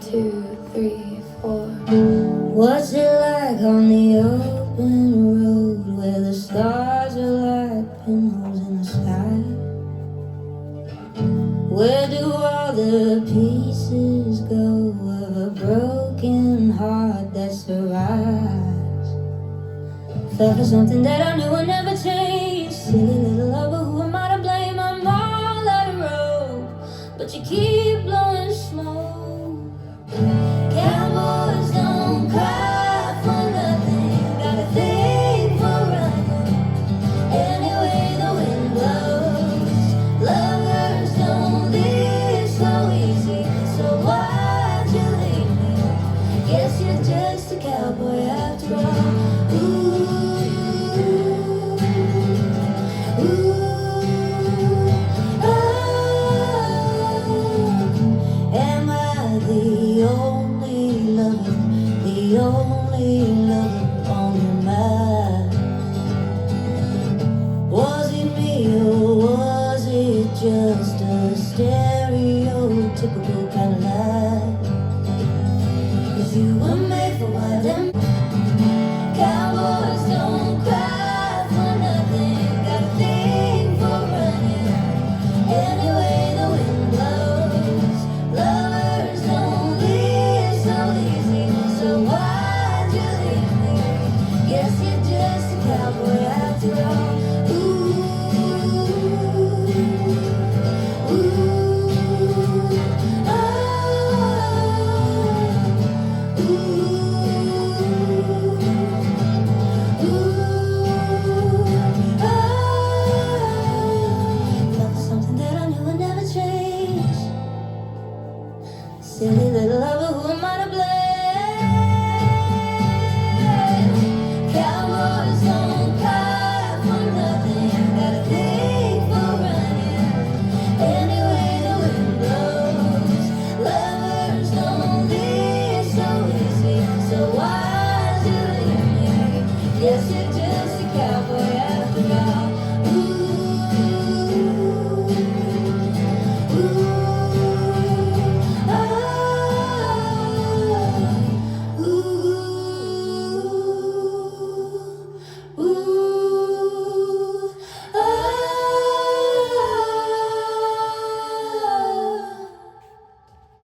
2, 3, 4. What's it like on the open road where the stars are like pinholes in the sky? Where do all the pieces go of a broken heart that survives? Fell for something that I knew would never change. Silly little lover, who am I to blame? I'm all out of rope, but you keep blowing smoke. Cowboys don't cry for nothing, got a thing for running anyway the wind blows. Lovers don't live so easy, so why'd you leave me? Guess you're just a cowboy after all. Am I the only lover on your mind? Was it me or was it just a stereotypical kind of lie? 'Cause you were made for what them cowboys don't cry for nothing, got a thing for running anyway the wind blows. Lovers don't live so easy, so why'd you leave me? Guess you're just a cowboy after all. Felt for something that I knew would never change. Silly little lover, who am I to blame? Cowboys don't cry for nothing, got a thing for running anyway the wind blows. Lovers don't live so easy, so why'd you leave me? Guess you're just a cowboy